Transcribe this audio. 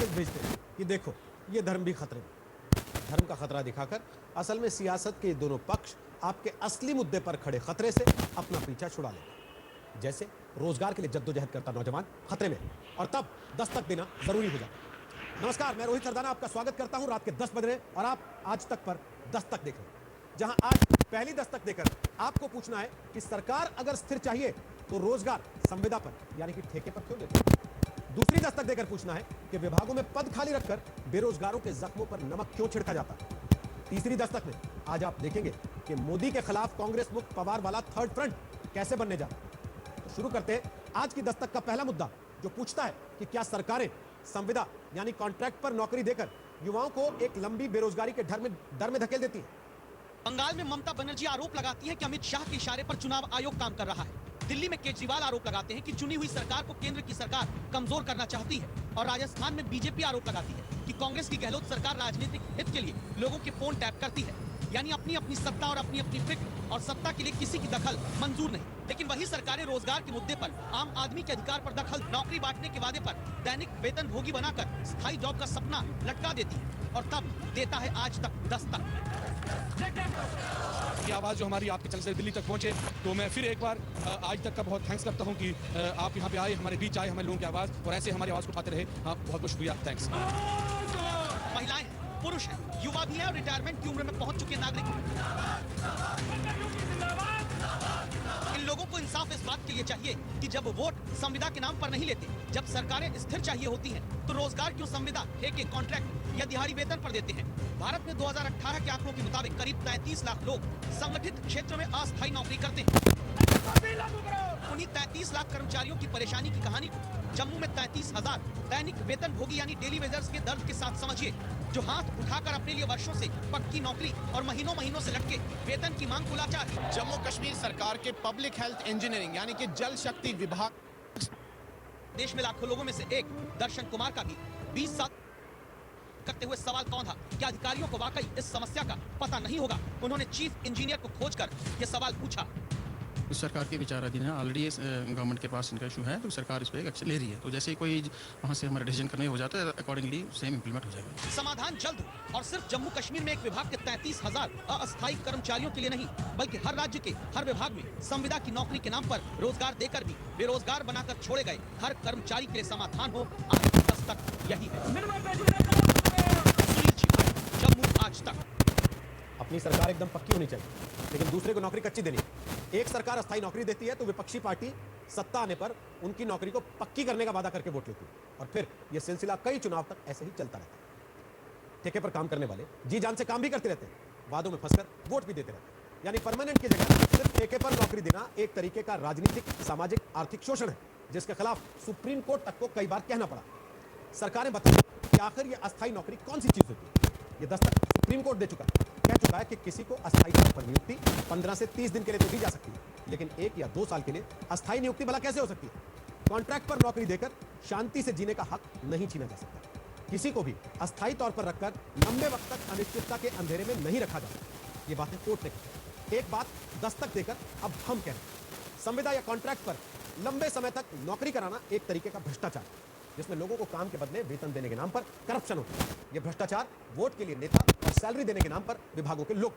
Message भेजते हैं कि देखो ये धर्म भी खतरे में। धर्म का खतरा दिखाकर असल में सियासत के दोनों पक्ष आपके असली मुद्दे पर खड़े खतरे से अपना पीछा छुड़ा लेंगे। जैसे रोजगार के लिए जद्दोजहद करता नौजवान खतरे में और तब दस्तक देना जरूरी हो जाता। नमस्कार, मैं रोहित सरदाना आपका स्वागत करता हूं। रात के 10 बज रहे और आप आज तक पर दस्तक देख रहे हैं, जहां आज पहली दस्तक देकर आपको पूछना है कि सरकार अगर स्थिर चाहिए तो रोजगार संविदा पर यानी कि ठेके पर क्यों देती है। दूसरी दस्तक देकर पूछना है कि विभागों में पद खाली रखकर बेरोजगारों के जख्मों पर नमक क्यों छिड़का जाता है। तीसरी दस्तक में आज आप देखेंगे कि मोदी के खिलाफ कांग्रेस मुक्त पवार वाला थर्ड फ्रंट कैसे बनने जा रहा है। तो शुरू करते हैं आज की दस्तक का पहला मुद्दा, जो पूछता है कि क्या सरकारें संविदा यानी कॉन्ट्रैक्ट पर नौकरी देकर युवाओं को एक लंबी बेरोजगारी के डर में धकेल देती है। बंगाल में ममता बनर्जी आरोप लगाती है कि अमित शाह के इशारे पर चुनाव आयोग काम कर रहा है। दिल्ली में केजरीवाल आरोप लगाते हैं कि चुनी हुई सरकार को केंद्र की सरकार कमजोर करना चाहती है। और राजस्थान में बीजेपी आरोप लगाती है कि कांग्रेस की गहलोत सरकार राजनीतिक हित के लिए लोगों के फोन टैप करती है, यानी अपनी अपनी सत्ता और अपनी अपनी फिक्र और सत्ता के लिए किसी की दखल मंजूर नहीं। लेकिन वही सरकारें रोजगार के मुद्दे पर, आम आदमी के अधिकार पर दखल, नौकरी बांटने के वादे पर दैनिक वेतन भोगी बनाकर स्थायी जॉब का सपना लटका देती है और तब देता है आज तक दस्तक। की आवाज़ जो हमारी आपके चल से दिल्ली तक पहुंचे, तो मैं फिर एक बार आज तक का बहुत थैंक्स करता हूं कि आप यहां पे आए, हमारे बीच आए, हमारे लोगों की आवाज़ और ऐसे हमारी आवाज़ को उठाते रहे। बहुत बहुत शुक्रिया, थैंक्स। महिलाएं, पुरुष हैं, युवा भी हैं और रिटायरमेंट की उम्र में पहुंच चुके नागरिक। इन लोगों को इंसाफ इस बात के लिए चाहिए कि जब वोट संविदा के नाम पर नहीं लेते, जब सरकारें स्थिर चाहिए होती हैं, तो रोजगार क्यों संविदा, ठेके, कॉन्ट्रैक्ट या दिहाड़ी वेतन पर देते हैं। भारत में 2018 के आंकड़ों के मुताबिक करीब 33 लाख लोग संगठित क्षेत्र में अस्थायी नौकरी करते हैं। उन्हीं 33 लाख कर्मचारियों की परेशानी की कहानी को जम्मू में 33,000 दैनिक वेतन भोगी यानी डेली वेजर्स के दर्द के साथ समझिए, जो हाथ उठाकर अपने लिए वर्षों से पक्की नौकरी और महीनों महीनों से लटके वेतन की मांग को लाचार है। जम्मू कश्मीर सरकार के पब्लिक हेल्थ इंजीनियरिंग यानी कि जल शक्ति विभाग देश में लाखों लोगों में से एक दर्शन कुमार का भी 20 साल करते हुए सवाल कौन था। क्या अधिकारियों को वाकई इस समस्या का पता नहीं होगा। उन्होंने चीफ इंजीनियर को खोजकर यह सवाल पूछा। सरकार के विचाराधीन है, ऑलरेडी गवर्नमेंट के पास इनका इशू है, तो सरकार इस पर एक्शन ले रही है। तो जैसे कोई वहाँ से हमारा डिसीजन करने हो जाता है, अकॉर्डिंगली सेम इम्प्लीमेंट हो जाएगा। समाधान जल्द हो और सिर्फ जम्मू कश्मीर में एक विभाग के 33,000 अस्थायी कर्मचारियों के लिए नहीं, बल्कि हर राज्य के हर विभाग में संविदा की नौकरी के नाम पर रोजगार देकर भी बेरोजगार बनाकर छोड़े गए हर कर्मचारी के लिए समाधान हो। आज तक यही है। सुनील जी, जम्मू आज तक। अपनी सरकार एकदम पक्की होनी चाहिए, लेकिन दूसरे को नौकरी कच्ची देनी। एक सरकार अस्थायी नौकरी देती है तो विपक्षी पार्टी सत्ता आने पर उनकी नौकरी को पक्की करने का वादा करके वोट लेती है और फिर यह सिलसिला कई चुनाव तक ऐसे ही चलता रहता है। ठेके पर काम करने वाले जी जान से काम भी करते रहते हैं, वादों में फंसकर वोट भी देते रहते हैं। यानी परमानेंट की जगह सिर्फ ठेके पर नौकरी देना एक तरीके का राजनीतिक, सामाजिक, आर्थिक शोषण है, जिसके खिलाफ सुप्रीम कोर्ट तक को कई बार कहना पड़ा। सरकारें बताएं कि आखिर ये अस्थायी नौकरी कौन सी चीज होती है। ये दस्तक सुप्रीम कोर्ट दे चुका है, कह चुका है कि किसी को अस्थायी तौर पर नियुक्ति 15 से 30 दिन के लिए तो दी जा सकती है, लेकिन 1 या 2 साल के लिए अस्थायी नियुक्ति भला कैसे हो सकती है। कॉन्ट्रैक्ट पर नौकरी देकर शांति से जीने का हक नहीं छीना जा सकता। किसी को भी अस्थायी तौर पर रखकर लंबे वक्त तक अनिश्चितता के अंधेरे में नहीं रखा जाता। ये बातें कोर्ट ने कही। एक बात दस्तक देकर अब हम कह रहे हैं, संविदा या कॉन्ट्रैक्ट पर लंबे समय तक नौकरी कराना एक तरीके का भ्रष्टाचार, जिसमें लोगों को काम के बदले वेतन देने के नाम पर करप्शन होता है। यह भ्रष्टाचार वोट के लिए नेता और सैलरी देने के नाम पर विभागों के लोग।